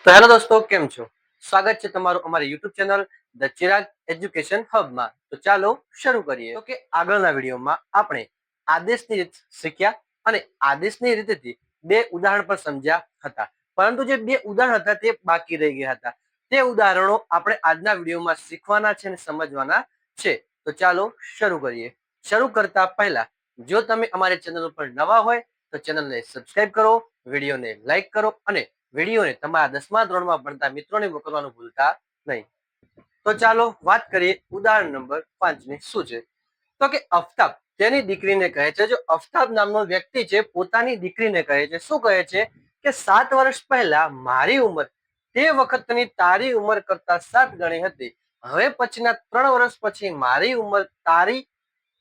તો હેલો દોસ્તો, કેમ છો? સ્વાગત છે તમારું અમારી YouTube channel the Chirag education હબમાં. તો ચાલો શરૂ કરીએ. તો કે આગળના વિડીયોમાં આપણે આદેશની રીત શીખ્યા અને આદેશની રીતથી બે ઉદાહરણ પર સમજ્યા હતા. પરંતુ જે બે ઉદાહરણ હતા તે બાકી રહી ગયા હતા. તે ઉદાહરણો આપણે આજના વિડીયોમાં શીખવાના છે અને સમજવાના છે. તો ચાલો શરૂ કરીએ. શરૂ કરતા પહેલા જો તમે અમારી ચેનલ ઉપર નવા હોય તો ચેનલને સબસ્ક્રાઇબ કરો, વિડીયોને લાઈક કરો અને વિડીયોને તમારા 10મા ધોરણમાં ભણતા મિત્રોને મોકલવાનું ભૂલતા નહીં. તો ચાલો વાત કરીએ ઉદાહરણ નંબર 5 ની. શું છે? તો કે અફતાબ તેની દીકરીને કહે છે, જો અફતાબ નામનો વ્યક્તિ છે પોતાની દીકરીને કહે છે, શું કહે છે કે 7 વર્ષ પહેલા મારી ઉંમર તે વખતની તારી ઉંમર કરતા 7 ગણી હતી. હવે પછીના 3 વર્ષ પછી મારી ઉંમર તારી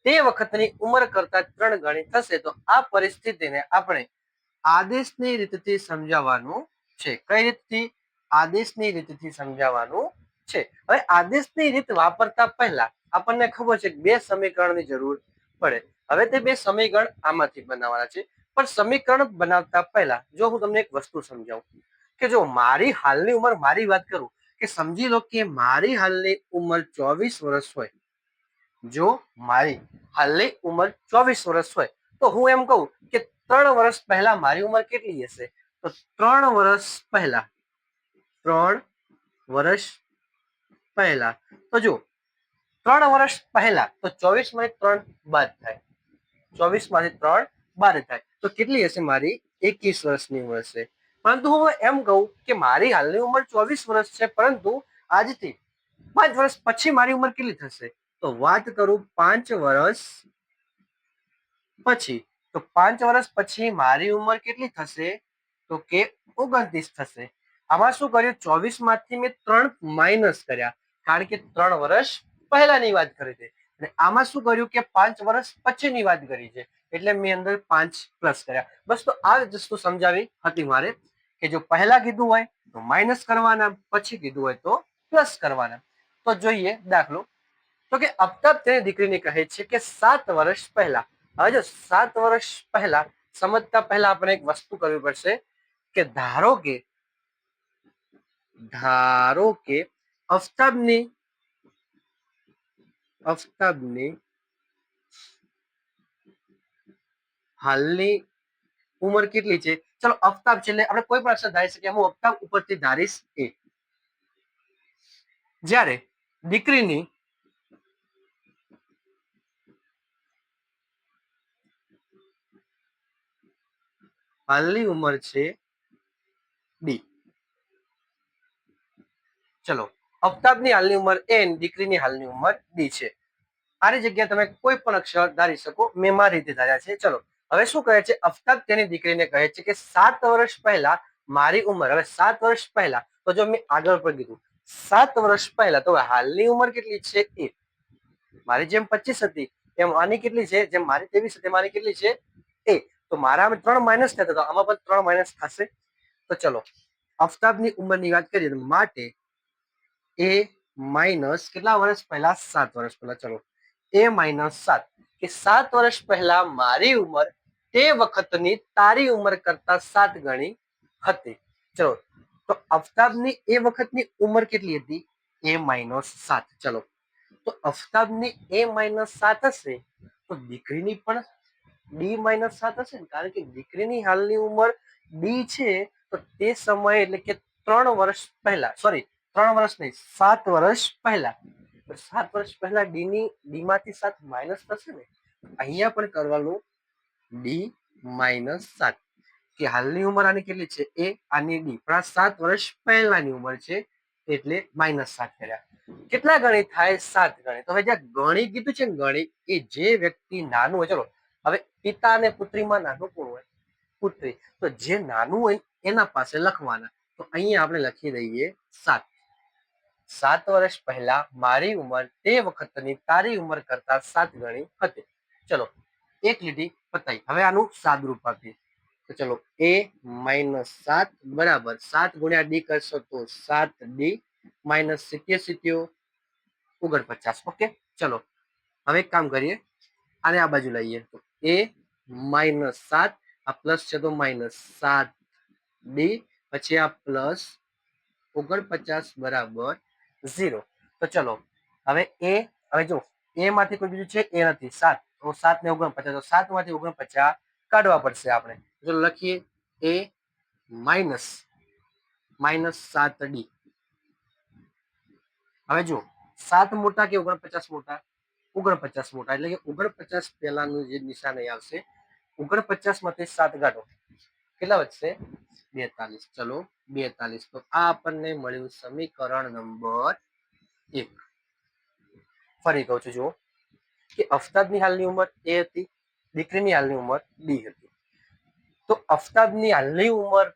તે વખતની ઉંમર કરતા 3 ગણી થશે. તો આ પરિસ્થિતિને આપણે આદેશની રીતથી સમજાવવાનું છે. કઈ રીતથી? આદેશની રીતથી સમજાવવાનું છે. હવે આદેશની રીત વાપરતા પહેલા આપણને ખબર છે કે બે સમીકરણની જરૂર પડે. હવે તે બે સમીકરણ આમાંથી બનાવવાના છે. પણ સમીકરણ બનાવતા પહેલા જો હું તમને એક વસ્તુ સમજાવું કે જો મારી હાલની ઉંમર, મારી વાત કરું કે સમજી લો કે મારી હાલની ઉંમર 24 વર્ષ હોય. જો મારી હાલની ઉંમર 24 વર્ષ હોય તો હું એમ કહું કે 3 વર્ષ પહેલા મારી ઉંમર કેટલી હશે? તો 3 વર્ષ પહેલા, 3 વર્ષ પહેલા તો જો 3 વર્ષ પહેલા તો 24 માંથી 3 બાદ થાય, 24 માંથી 3 બાદ થાય તો કેટલી હશે? મારી 21 વર્ષની ઉંમર છે. પરંતુ હું એમ કહું કે મારી હાલની ઉંમર 24 વર્ષ છે, પરંતુ આજથી 5 વર્ષ પછી મારી ઉંમર કેટલી થશે? તો વાત કરું 5 વર્ષ પછી, તો 5 વર્ષ પછી મારી ઉંમર કેટલી થશે? તો કે 29 થશે. આમાં શું કર્યું? 24 માંથી મેં 3 માઇનસ કર્યા, કારણ કે 3 વર્ષ પહેલાની વાત કરી છે. અને આમાં શું કર્યું કે 5 વર્ષ પછીની વાત કરી છે, એટલે મેં અંદર 5 પ્લસ કર્યા. બસ, તો આ વસ્તુ સમજાવી હતી મારે કે જો પહેલા કીધું હોય તો માઇનસ કરવાના, પછી કીધું હોય તો પ્લસ કરવાના. તો જોઈએ દાખલો. તો કે અફતાબ તેની દીકરીને કહે છે કે 7 વર્ષ પહેલા. હવે જો 7 વર્ષ પહેલા સમજતા પહેલા આપણે એક વસ્તુ કરવી પડશે કે ધારો કે અફતાબની હાલની ઉંમર કેટલી છે? ચલો અફતાબ છે એટલે આપણે કોઈ પણ અક્ષર ધારી શકીએ. હું અફતાબ ઉપરથી ધારીશ એ. જ્યારે દીકરીની હાલની ઉંમર છે ડી. ચલો, અફતાબની હાલની ઉંમર એ, દીકરીની હાલની ઉંમર ડી છે. આની જગ્યાએ તમે કોઈ પણ અક્ષર ધારી શકો. મેં મારી રીતે ધાર્યા છે. ચલો, હવે શું કહે છે? અફતાબ તેની દીકરીને કહે છે કે 7 વર્ષ પહેલા મારી ઉંમર. હવે 7 વર્ષ પહેલા તો જો મેં આગળ પણ કીધું 7 વર્ષ પહેલા, તો હાલની ઉંમર કેટલી છે? એ. મારી જેમ 25 હતી એમ આની કેટલી છે? જેમ મારી 23 હતી મારી કેટલી છે? એ. તો મારા 3 માઇનસ થતા, તો આમાં પણ 3 માઇનસ થશે. તો ચલો, અફતાબની ઉંમરની વાત કરીએ તો માટે એ માઇનસ કેટલા વર્ષ પહેલા? 7 વર્ષ પહેલા. ચલો, એ માઇનસ 7 કે 7 વર્ષ પહેલા મારી ઉંમર તે વખતની તારી ઉંમર કરતા 7 ગણી હતી. ચલો, તો અફતાબની એ વખતની ઉંમર કેટલી હતી? એ માઇનસ 7. ચલો, તો અફતાબની એ માઇનસ 7 હશે તો દીકરીની પણ ડી માઇનસ 7 હશે ને, કારણ કે દીકરીની હાલની ઉંમર ડી છે. તો તે સમયે એટલે કે 3 વર્ષ પહેલા, સોરી 3 વર્ષ નહીં, 7 વર્ષ પહેલા. 7 વર્ષ પહેલા ડી માંથી 7 માઇનસ થશે ને, અહીંયા પણ કરવાનું ડી માઇનસ 7 કે હાલની ઉંમર આની કેટલી છે? એ, આની ડી, પણ આ 7 વર્ષ પહેલાની ઉંમર છે એટલે માઇનસ 7 કર્યા. કેટલા ગણી થાય? 7 ગણી. તો હવે જ્યાં ગણી કીધું છે ને, ગણી એ જે વ્યક્તિ નાનું હોય, ચલો હવે પિતા અને પુત્રીમાં નાનું કોણ હોય? પુત્રી. તો જે નાનું હોય એના પાસે લખવાના. તો અહીંયા આપણે લખી દઈએ 7. 7 વર્ષ પહેલા મારી ઉંમર તે વખતની તારી ઉંમર કરતા 7 ગણી હતી. ચલો, એક લીટી પતાઈ. હવે આનું સાદરૂપ આપીએ. તો ચલો, એ માઇનસ 7 બરાબર 7 ગુણ્યા ડી કરશો તો 7d માઇનસ 77 49. ઓકે, ચલો હવે એક કામ કરીએ, આને આ બાજુ લઈએ. તો એ માઇનસ 7, આ પ્લસ છે તો માઇનસ 7d, પછી આ પ્લસ 49 બરાબર 0. તો ચલો હવે હવે જો એ માંથી કોઈ બીજું છે એ નથી 7, તો 7 ને 49, તો 7 માંથી 49 કાઢવા પડશે આપણે. ચલો લખીએ એ માઇનસ 7d. હવે જો 7 મોટા કે 49 મોટા? 49 મોટા, એટલે કે 49 પહેલાનું જે નિશાન અહીં આવશે. 49 માંથી 7 કાઢો, કેટલા વધશે? 42. ચલો 42. તો આ આપણને મળ્યું સમીકરણ નંબર 1. ફરી કહું છું, જુઓ કે અફતાબની હાલની ઉંમર એ હતી, દીકરીની હાલની ઉંમર ડી હતી. તો અફતાબની હાલની ઉંમર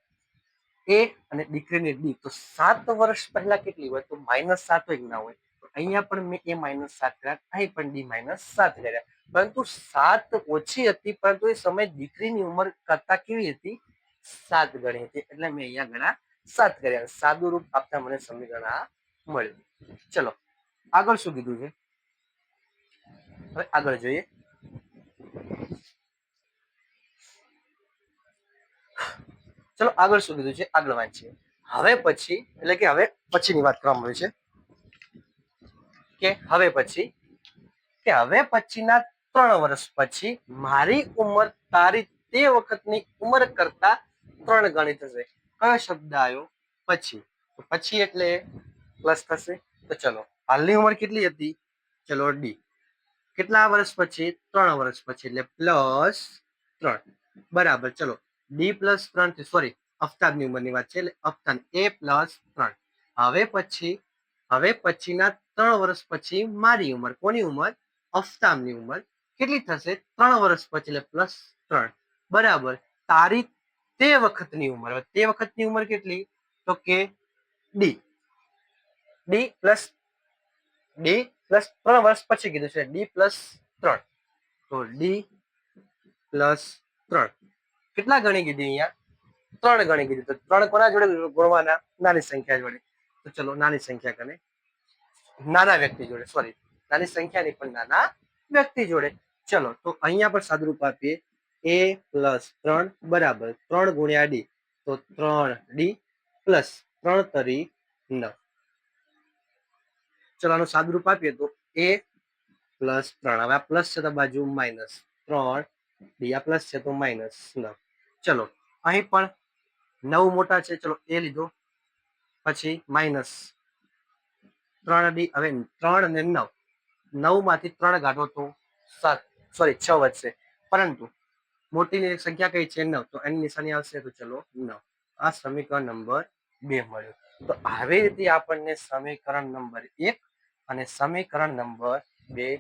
એ અને દીકરીની ડી, તો 7 વર્ષ પહેલા કેટલી હોય? તો -7 હોય કે ના હોય? તો અહીંયા પણ મેં એ -7 કર્યા, અહીં પણ ડી -7 કર્યા, પરંતુ 7 ઓછી હતી, પરંતુ એ સમય દીકરીની ઉંમર કરતા કેવી હતી? 7 ગણી હતી, એટલે મેં અહીંયા ગણા 7 કર્યા. સાદું રૂપ આપતા મને સમીકરણ આ મળ્યું. ચલો આગળ શું કીધું છે? હવે આગળ જોઈએ. ચલો આગળ શું કીધું છે આગળ વાંચીએ. હવે પછી, એટલે કે હવે પછીની વાત કરવામાં આવી છે કે હવે પછીના 3 વર્ષ પછી મારી ઉંમર તારી તે વખતની ઉંમર કરતા 3 ગણી થશે. કયો શબ્દ આવ્યો? પછી. તો પછી એટલે પ્લસ થશે. તો ચલો હાલની ઉંમર કેટલી હતી? ચલો ડી. કેટલા વર્ષ પછી? 3 વર્ષ પછી, એટલે +3 બરાબર. ચલો ડી +3, સોરી અફતાબની ઉંમરની વાત છે, એટલે અફતાબ એ +3. હવે પછીના 3 વર્ષ પછી મારી ઉંમર, કોની ઉંમર? અફતાબની ઉંમર કેટલી થશે? 3 વર્ષ પછી, એટલે +3 બરાબર તારી તે વખતની ઉંમર. તે વખતની ઉંમર કેટલી? તો કે ડી પ્લસ 3 વર્ષ પછી કીધું છે, ડી +3. તો ડી +3 કેટલા ગણી કીધી? અહીંયા 3 ગણી કીધી. તો 3 કોના જોડે ગુણવાના? નાની સંખ્યા જોડે. તો ચલો નાની સંખ્યા કને, નાના વ્યક્તિ જોડે, સોરી નાની સંખ્યા નહીં પણ નાના વ્યક્તિ જોડે. ચલો તો અહીંયા પણ સાદુરૂપ આપીએ. એ +3 બરાબર 3 ગુણ્યા ડી, તો 3d પ્લસ 3 તરી 9. ચલો આનું સાદુરૂપ આપીએ તો એ +3, હવે આ પ્લસ છે તો બાજુ -3 ડી, આ પ્લસ છે તો -9. ચલો અહીં પણ 9 મોટા છે, ચલો એ લીધો, પછી -3d. હવે 3 અને 9, 9 માંથી 3 કાઢો તો 7, સોરી 6 વધશે, પરંતુ મોટી સંખ્યા કઈ છે? 9, તો એની નિશાની આવશે. તો ચલો 9. આ સમીકરણ નંબર 2 મળ્યું. તો આવી રીતે આપણને સમીકરણ નંબર 1 અને સમીકરણ નંબર 2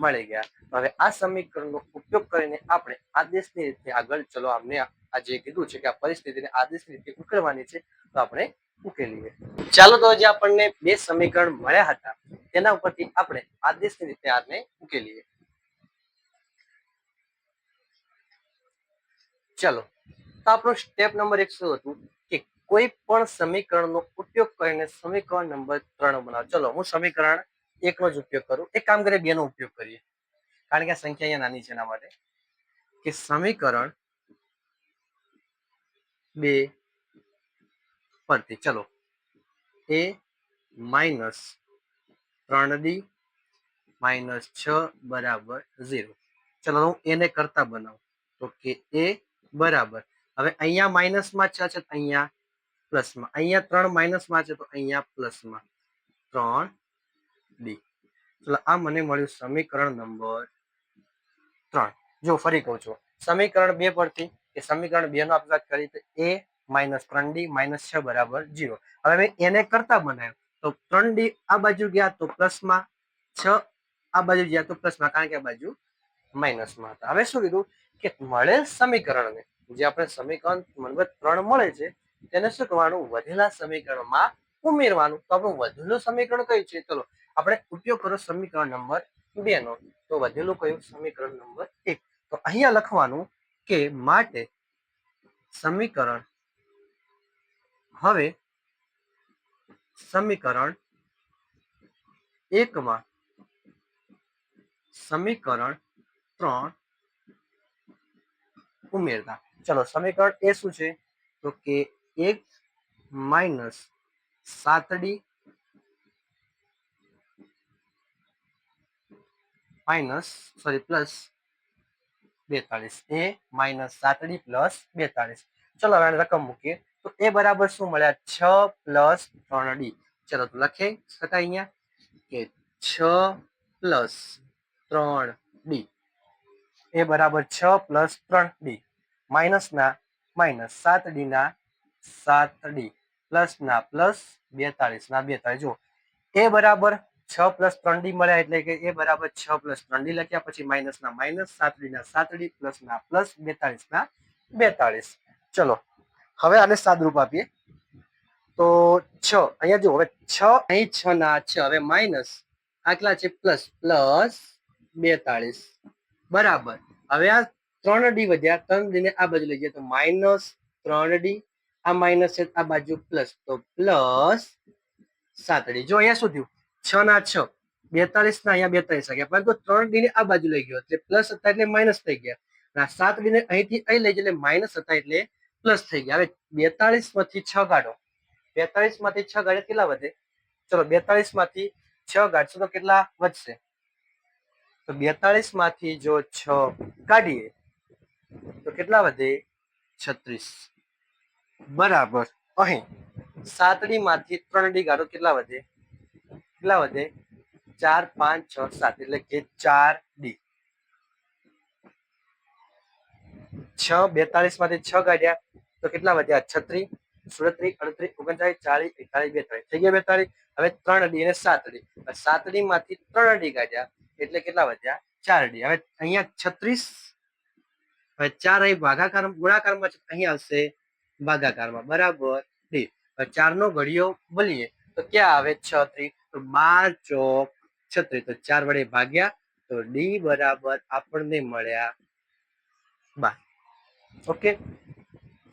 મળી ગયા. હવે આ સમીકરણનો ઉપયોગ કરીને આપણે આદેશની રીતે આગળ, ચલો અમને આજે કીધું છે કે આ પરિસ્થિતિને આદેશની રીતે ઉકેલવાની છે, તો આપણે ઉકેલીએ. ચાલો તો જે આપણને 2 સમીકરણ મળ્યા હતા તેના ઉપરથી આપણે આદેશની રીતે આને ઉકેલીએ. ચલો તો આપણું સ્ટેપ નંબર 1 શું હતું કે કોઈ પણ સમીકરણનો ઉપયોગ કરીને સમીકરણ નંબર 3 બનાવો. ચલો હું સમીકરણ 1 નો જ ઉપયોગ કરું. એક કામ કરીએ 2 નો ઉપયોગ કરીએ, કારણ કે આ સંખ્યા અહીંયા નાની છે, એના માટે કે સમીકરણ 2 પરથી ચલો એ -3d -6 બરાબર 0. ચલો હું એને કરતા બનાવું તો કે એ બરાબર, હવે અહીંયા માઇનસમાં 6 છે, અહીંયા પ્લસમાં, અહીંયા 3 માઇનસમાં છે તો અહીંયા પ્લસમાં 3d. ચલો આ મને મળ્યું સમીકરણ નંબર 3. જો ફરી કહું છું, સમીકરણ 2 પરથી કે સમીકરણ 2 નો આપણે વાત કરીએ તો એ -3d -6 બરાબર 0. હવે મેં એને કરતા બનાવ્યો તો 3d આ બાજુ ગયા તો પ્લસમાં, 6 આ બાજુ ગયા તો પ્લસમાં, કારણ કે આ બાજુ માઇનસમાં હતા. હવે શું કીધું કે મળેલ સમીકરણને, જે આપણે સમીકરણ નંબર 3 મળે છે તેને શું કરવાનું? વધેલા સમીકરણમાં ઉમેરવાનું. તો આપણું વધેલું સમીકરણ કયું છે? ચલો આપણે ઉપયોગ કરો સમીકરણ નંબર 2 નો. તો વધેલું કયું? સમીકરણ નંબર 1. તો અહીંયા લખવાનું કે માટે સમીકરણ, હવે સમીકરણ 1 માં સમીકરણ 3 ઉમેરતા. ચલો સમીકરણ એ શું છે? તો કે 1 - 7D પ્લસ 42, એ માઇનસ 7D પ્લસ 42. ચલો હવે રકમ મૂકીએ તો એ બરાબર શું મળ્યા? 6 પ્લસ 3D. ચલો તો લખી શકાય અહીંયા કે 6 પ્લસ 3D એ બરાબર 6 પ્લસ 3D માઇનસ ના માઇનસ 7D ના 7D પ્લસ ના પ્લસ 42 ના 42. જો એ બરાબર 6 પ્લસ 3D મળ્યા એટલે કે એ બરાબર 6 પ્લસ 3D લખ્યા, પછી માઇનસ ના માઇનસ 7D ના 7D પ્લસ ના પ્લસ 42 ના 42. ચલો હવે આને સાદરૂપ આપીએ તો 6 અહીંયા જો હવે 6 અહીં 6 ના 6 હવે માઇનસ આટલા છે પ્લસ પ્લસ 42 બરાબર. હવે આ 3D વધ્યા, 3D ને આ બાજુ લઈ ગયા તો માઇનસ 3D, આ માઇનસ છે આ બાજુ પ્લસ તો પ્લસ 7D. જો અહીંયા શું થયું? 6 ના 6 42 ના અહીંયા 42 થઈ ગયા, પરંતુ 3D ને આ બાજુ લઈ ગયો એટલે પ્લસ હતા એટલે માઇનસ થઈ ગયા, અને 7D ને અહીંથી અહીં લઈ એટલે માઇનસ હતા એટલે પ્લસ થઈ ગયા. હવે 42 માંથી 6 કાઢો, 42 માંથી 6 કાઢે કેટલા વધે? ચલો 42 માંથી 6 કાઢશો તો કેટલા વધશે? તો 42 માંથી જો 6 કાઢીએ તો કેટલા વધે? 36 બરાબર. અહીં 7D માંથી 3D કાઢો કેટલા વધે? કેટલા વધે? 4 5 6 7 એટલે કે 4D. 6 42 માંથી 6 કાઢ્યા તો કેટલા વધ્યા? 36 37 38 39 40 41 42 થઈ ગયા 42. હવે 3D અને 7D, 7D માંથી 3D કાઢ્યા એટલે કેટલા વધ્યા? 4D. હવે અહીંયા 36, હવે 4 અહીં ભાગાકાર ગુણાકારમાં છે, અહીંયા આવશે ભાગાકારમાં બરાબર D. હવે 4 નો ઘડિયો બોલીએ તો ક્યાં આવે? 36. તો 12 ચોક 36, તો 4 વડે ભાગ્યા તો D બરાબર આપણને મળ્યા 12. ઓકે.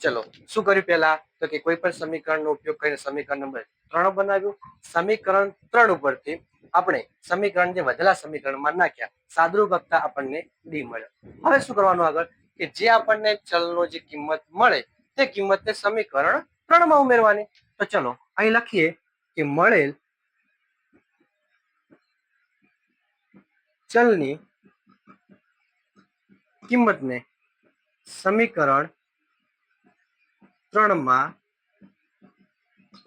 ચલો શું કર્યું પહેલા? તો કે કોઈ પણ સમીકરણનો ઉપયોગ કરીને સમીકરણ નંબર 3 બનાવ્યું. સમીકરણ 3 ઉપરથી આપણે સમીકરણ જે વધેલા સમીકરણમાં નાખ્યા, સાદરૂપ આપતા આપણને D મળ્યો. હવે શું કરવાનું આગળ? કે જે આપણને ચલનો જે કિંમત મળે તે કિંમતને સમીકરણ 3 માં ઉમેરવાની. તો ચલો અહીં લખીએ કે મળેલ ચલની કિંમતને સમીકરણ 3 માં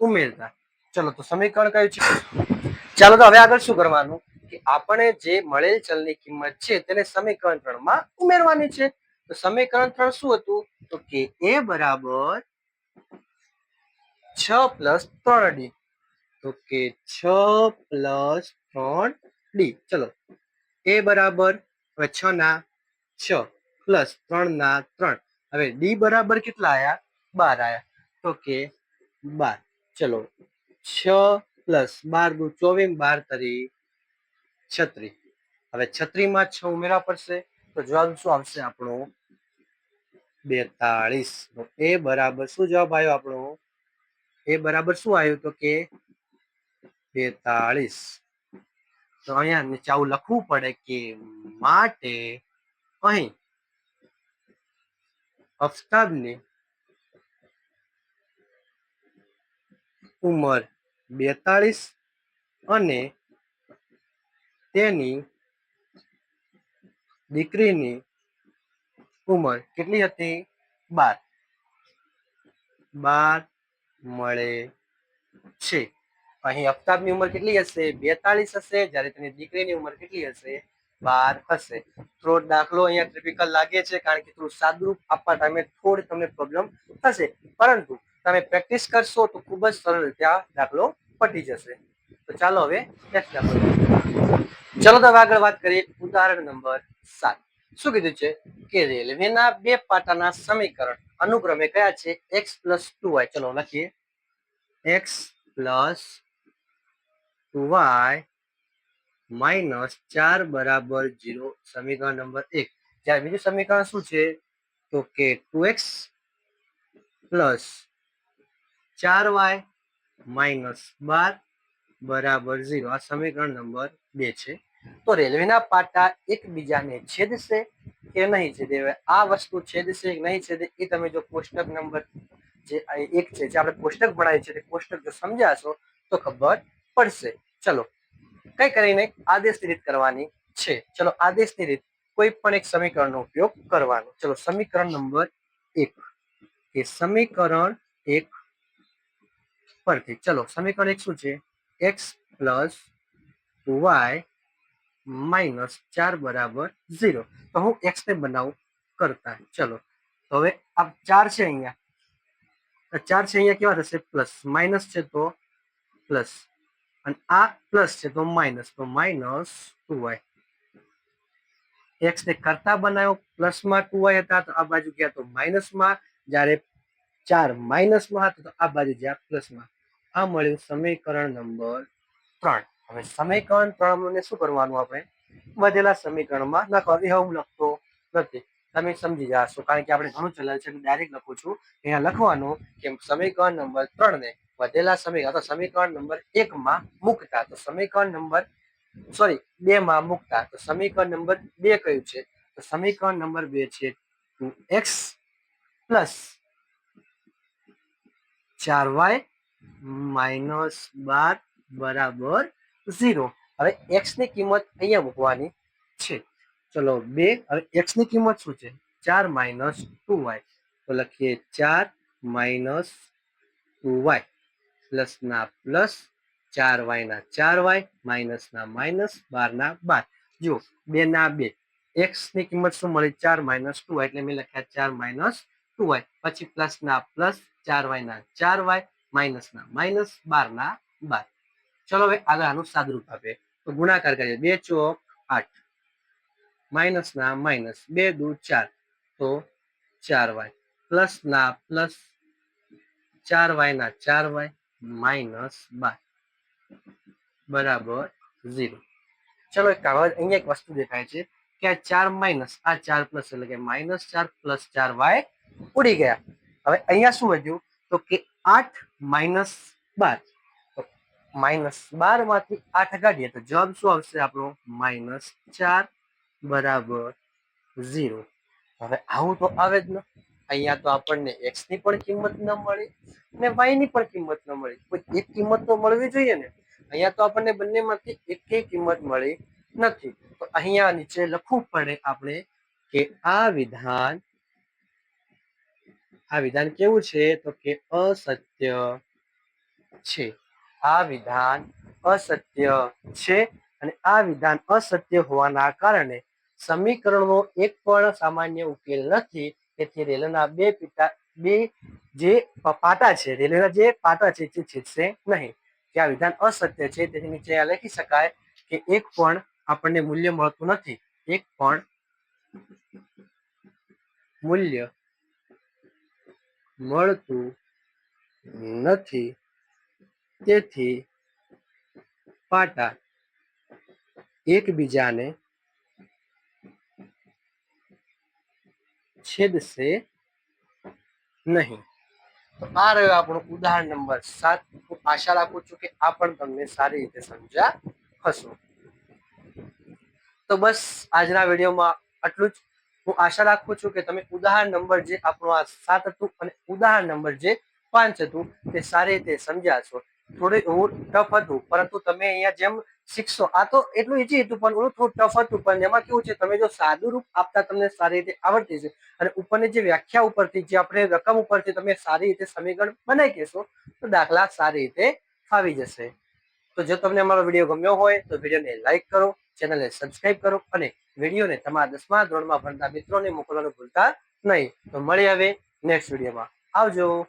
ઉમેરતા. ચલો તો સમીકરણ કયું છે? ચાલો તો હવે આગળ શું કરવાનું કે આપણે જે મળેલ ચલની કિંમત છે તેને સમીકરણ 3 માં ઉમેરવાની છે. તો સમીકરણ 3 શું હતું? તો કે a બરાબર 6 પ્લસ 3D. તો કે 6 પ્લસ 3D. ચલો a બરાબર હવે 6 ના 6 પ્લસ 3 ના 3. હવે D બરાબર કેટલા આયા? 12 આયા. તો કે 12. ચલો 6 પ્લસ 12 દુ 24, 12 તરી 36. હવે 36 માં 6 ઉમેરવા પડશે તો જવાબ શું આવશે આપણો? 42. તો એ બરાબર શું જવાબ આવ્યો આપણો? એ બરાબર શું આવ્યું? તો કે 42. તો અહીંયા નીચે આવું લખવું પડે કે માટે અહીં અફતાબની ઉંમર 42 અને તેની દીકરીની ઉંમર કેટલી હતી? 12 મળે છે. અહીં અફતાબની ઉંમર કેટલી હશે? 42 હશે, જ્યારે તેની દીકરીની ઉંમર કેટલી હશે? 12 હશે. થોડો દાખલો અહીંયા ટિપિકલ લાગે છે કારણ કે થોડું સાદુરૂપ આપવા ટાઈમે થોડી તમને પ્રોબ્લેમ થશે, પરંતુ તમે પ્રેક્ટિસ કરશો તો ખૂબ જ સરળ રીતે આ દાખલો પતી જશે. તો ચાલો હવે નેક્સ્ટ દાખલો. ચલો તો આગળ વાત કરીએ ઉદાહરણ નંબર 7. શું કીધું છે કે રેલવેના બે પાટાના સમીકરણ અનુક્રમે કયા છે? x + 2y. ચલો લખીએ x + 2y -4 બરાબર 0. સમીકરણ નંબર 1. જ્યારે બીજું સમીકરણ શું છે? તો કે 2x + 4y -12 બરાબર 0. આ સમીકરણ નંબર 2 છે. તો રેલવેના પાટા એકબીજાને છેદશે કે નહીં છેદે? આ વસ્તુ છેદશે કે નહીં છેદે એ તમે જો કોષ્ટક નંબર જે આ એક છે જે આપણે કોષ્ટક ભણાય છે તે કોષ્ટક જો સમજાશો તો ખબર પડશે. ચલો કઈ કરીને આદેશની રીત કરવાની છે. ચલો આદેશની રીત કોઈ પણ એક સમીકરણનો ઉપયોગ કરવાનો. ચલો સમીકરણ નંબર 1 કે સમીકરણ 1 પરથી ચલો સમીકરણ 1 શું છે? x પ્લસ વાય માઇનસ 4 બરાબર 0. તો હું x ને બનાવું કરતા. ચલો તો હવે આ 4 છે અહીંયા, 4 છે અહીંયા કેવા થશે? પ્લસ. માઇનસ છે તો પ્લસ, અને આ પ્લસ છે તો માઇનસ 2y. x ને કરતા બનાવ્યો, પ્લસમાં 2y હતા તો આ બાજુ ગયા તો માઇનસમાં, જ્યારે 4 માઇનસમાં હતા તો આ બાજુ ગયા પ્લસમાં. આ મળ્યું સમીકરણ નંબર 3. હવે સમીકરણ 3 ને શું કરવાનું? આપણે વધેલા સમીકરણમાં નાખવાનું. હવે હું લખતો નથી, તમે સમજી જશો, કારણ કે આપણે ઘણું ચલાવ્યું છે. ડાયરેક્ટ લખું છું. અહીંયા લખવાનું કે સમીકરણ નંબર 3 ને વધેલા સમીકરણ નંબર 1 માં મૂકતા, તો સમીકરણ નંબર 2 માં મૂકતા, તો સમીકરણ નંબર 2 કયું છે? તો સમીકરણ નંબર 2 છે 2x પ્લસ 4y માઇનસ 12 બરાબર 0. હવે x ની કિંમત અહીંયા મૂકવાની છે. ચલો 2. હવે x ની કિંમત શું છે? 4 માઇનસ 2y. તો લખીએ 4 માઇનસ 2y પ્લસ ના પ્લસ 4y ના 4y માઇનસ ના માઇનસ 12 ના 12. જુઓ 2 ના 2. x ની કિંમત શું મળી? 4 માઇનસ 2y, એટલે મેં લખ્યા 4 માઇનસ 2y. પછી પ્લસ ના પ્લસ 4y ના 4y માઇનસ ના માઇનસ 12 ના 12. ચલો હવે આગળ આનું સાદુરૂપ આપે તો ગુણાકાર કરીએ. 2 ચોક 8 માઇનસ ના માઇનસ 2 દુ 4 તો 4y પ્લસ ના પ્લસ 4y ના 4y માઇનસ 12 બરાબર 0. ચલો એક કાગળ, અહીંયા એક વસ્તુ દેખાય છે કે આ 4 માઇનસ આ 4 પ્લસ, એટલે કે માઇનસ 4 પ્લસ 4y ઉડી ગયા. હવે અહીંયા શું વધ્યું? તો કે 8 માઇનસ 12. તો માઇનસ 12 માંથી 8 કાઢીએ તો જવાબ શું આવશે આપણો? માઇનસ 4 બરાબર 0. હવે આવું તો આવે જ ન. અહીંયા તો આપણને x ની પણ કિંમત ન મળી ને y ની પણ કિંમત ન મળી. કોઈ એક કિંમત તો મળવી જોઈએ ને. અહીંયા તો આપણને બંનેમાંથી એકેય કિંમત મળી નથી. તો અહીંયા નીચે લખવું પડે આપણે કે આ વિધાન કેવું છે? તો કે અસત્ય છે. આ વિધાન અસત્ય છે, અને આ વિધાન અસત્ય હોવાના કારણે સમીકરણનો એક પણ સામાન્ય ઉકેલ નથી. તેથી રેલના બે જે પાટા છે, રેલના જે પાટા છે તે છેદશે નહીં. કે આ વિધાન અસત્ય છે, તેથી નીચે લખી શકાય કે એક પણ આપણને મૂલ્ય મળતું નથી. એક પણ મૂલ્ય મળતું નથી. તેથી પાટા એકબીજાને છેદશે નહીં. તો આ રહ્યો આપણું ઉદાહરણ નંબર 7. હું આશા રાખું છું કે આ પણ તમને સારી રીતે સમજ્યા હશો. તો બસ આજના વિડીયોમાં આટલું જ. હું આશા રાખું છું કે તમે ઉદાહરણ નંબર જે આપણું આ 7 હતું અને ઉદાહરણ નંબર જે 5 હતું તે સારી રીતે સમજ્યા છો. થોડું ટફ હતું, પરંતુ તમે અહીંયા જેમ શીખશો, આ તો એટલું ઈઝી હતું પણ થોડું ટફ હતું. પણ એમાં કેવું છે, તમે જો સાદું રૂપ આપતા તમને સારી રીતે આવડતી છે, અને ઉપરની જે વ્યાખ્યા ઉપરથી જે આપણે રકમ ઉપરથી તમે સારી રીતે સમીકરણ બનાવી કહેશો તો દાખલા સારી રીતે ફાવી જશે. તો જો તમને અમારો વિડીયો ગમ્યો હોય તો વિડીયોને લાઈક કરો, ચેનલને સબસ્ક્રાઇબ કરો, અને વિડીયોને તમારા 10મા ધોરણમાં ભણતા મિત્રોને મોકલવાનું ભૂલતા નહીં. તો મળી હવે નેક્સ્ટ વિડીયોમાં. આવજો.